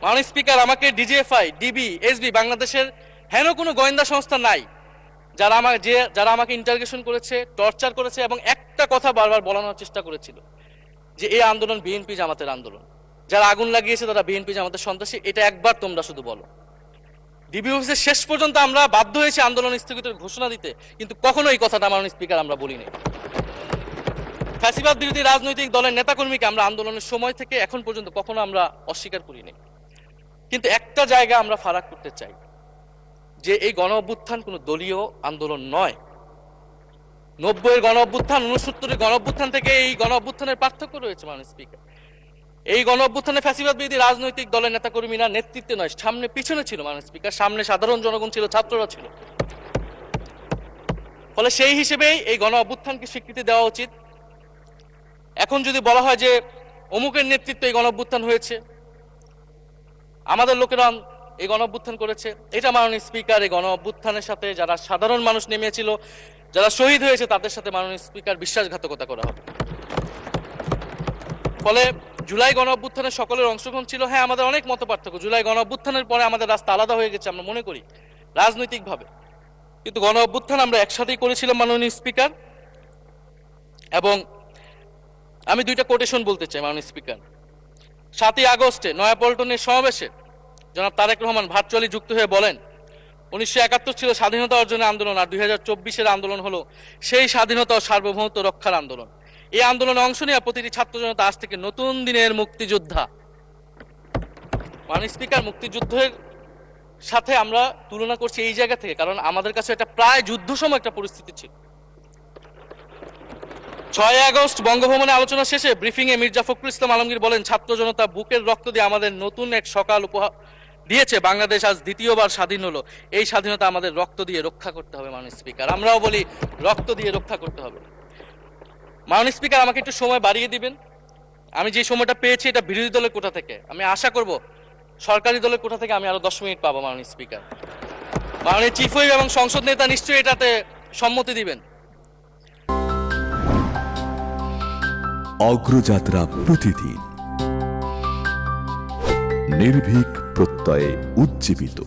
মাননীয় স্পিকার, আমাকে DGFI, DB, SB, বাংলাদেশের হেন কোনো গোয়েন্দা সংস্থা নাই যারা আমাকে ইন্টারোগেশন করেছে, টর্চার করেছে এবং একটা কথা বারবার বলানোর চেষ্টা করেছিল যে এই আন্দোলন বিএনপি জামাতের আন্দোলন, যারা আগুন লাগিয়েছে তারা বিএনপি জামাতের সন্ত্রাসী। এটা একবার তোমরা শুধু বলো। ডিবি অফিসের শেষ পর্যন্ত আমরা বাধ্য হয়েছি আন্দোলন স্থগিতের ঘোষণা দিতে, কিন্তু কখনো এই কথাটা মাননীয় স্পিকার আমরা বলিনি। ফ্যাসিবাদ বিরোধী রাজনৈতিক দলের নেতাকর্মীকে আমরা আন্দোলনের সময় থেকে এখন পর্যন্ত কখনো আমরা অস্বীকার করিনি। কিন্তু একটা জায়গা আমরা ফারাক করতে চাই, যে এই গণ অভ্যুত্থান কোনো দলীয় আন্দোলন নয়। 90-এর গণ অভ্যুত্থান, 69-এর গণ অভ্যুত্থান থেকে এই গণ অভ্যুত্থানের পার্থক্য রয়েছে মাননীয় স্পিকার। এই গণ অভ্যুত্থানে ফ্যাসিবাদ বিরোধী রাজনৈতিক দলের নেতাকর্মীরা নেতৃত্বে নয়, সামনে পিছনে ছিল মাননীয় স্পিকার। সামনে সাধারণ জনগণ ছিল, ছাত্ররা ছিল। ফলে সেই হিসেবেই এই গণ অভ্যুত্থানকে স্বীকৃতি দেওয়া উচিত। এখন যদি বলা হয় যে অমুকের নেতৃত্বে এই গণ অভ্যুত্থান হয়েছে, আমাদের লোকেরা এই গণ অভ্যুত্থান করেছে, এটা মাননীয় স্পিকার এই গণ অভ্যুত্থানের সাথে যারা সাধারণ মানুষ নেমেছিল, যারা শহীদ হয়েছে, তাদের সাথে মাননীয় স্পিকার বিশ্বাসঘাতকতা করা হবে। ফলে জুলাই গণ অভ্যুত্থানের সকলের অংশগ্রহণ ছিল। হ্যাঁ, আমাদের অনেক মত পার্থক্য। জুলাই গণ অভ্যুত্থানের পরে আমাদের রাস্তা আলাদা হয়ে গেছে আমরা মনে করি রাজনৈতিকভাবে, কিন্তু গণ অভ্যুত্থান আমরা একসাথেই করেছিলাম মাননীয় স্পিকার। এবং আমি দুইটা কোটেশন বলতে চাই মাননীয় স্পিকার। 7ই আগস্টে নয়াপল্টনের সমাবেশে জনাব তারেক রহমান ভার্চুয়ালি যুক্ত হয়ে বলেন, 1971 ছিল স্বাধীনতা অর্জনের আন্দোলন, আর 2024-এর আন্দোলন হলো সেই স্বাধীনতা ও সার্বভৌমত্ব রক্ষার আন্দোলন। এই আন্দোলনে অংশ নেওয়া প্রতিটি ছাত্র জনতা আজ থেকে নতুন দিনের মুক্তিযোদ্ধা। মাননীয় স্পিকার, মুক্তিযুদ্ধের সাথে আমরা তুলনা করছি এই জায়গা থেকে, কারণ আমাদের কাছে এটা প্রায় যুদ্ধ সময় একটা পরিস্থিতি ছিল। 6 আগস্ট বঙ্গভবনে আলোচনা শেষে ব্রিফিংয়ে মির্জা ফখরুল ইসলাম আলমগীর বলেন, ছাত্র জনতা বুকের রক্ত দিয়ে আমাদের নতুন এক সকাল উপহার দিয়েছে। বাংলাদেশ আজ দ্বিতীয়বার স্বাধীন হলো। এই স্বাধীনতা আমাদের রক্ত দিয়ে রক্ষা করতে হবে মাননীয় স্পিকার। আমরাও বলি রক্ত দিয়ে রক্ষা করতে হবে। মাননীয় স্পিকার, আমাকে একটু সময় বাড়িয়ে দিবেন। আমি যে সময়টা পেয়েছি এটা বিরোধী দলের কোটা থেকে, আমি আশা করব সরকারি দলের কোটা থেকে আমি আরো 10 মিনিট পাবো মাননীয় স্পিকার। মাননীয় চিফ হুইপ এবং সংসদ নেতা নিশ্চয়ই এটাতে সম্মতি দিবেন। অগ্রযাত্রা প্রতিদিন, নির্ভীক প্রত্যয়ে উজ্জীবিত।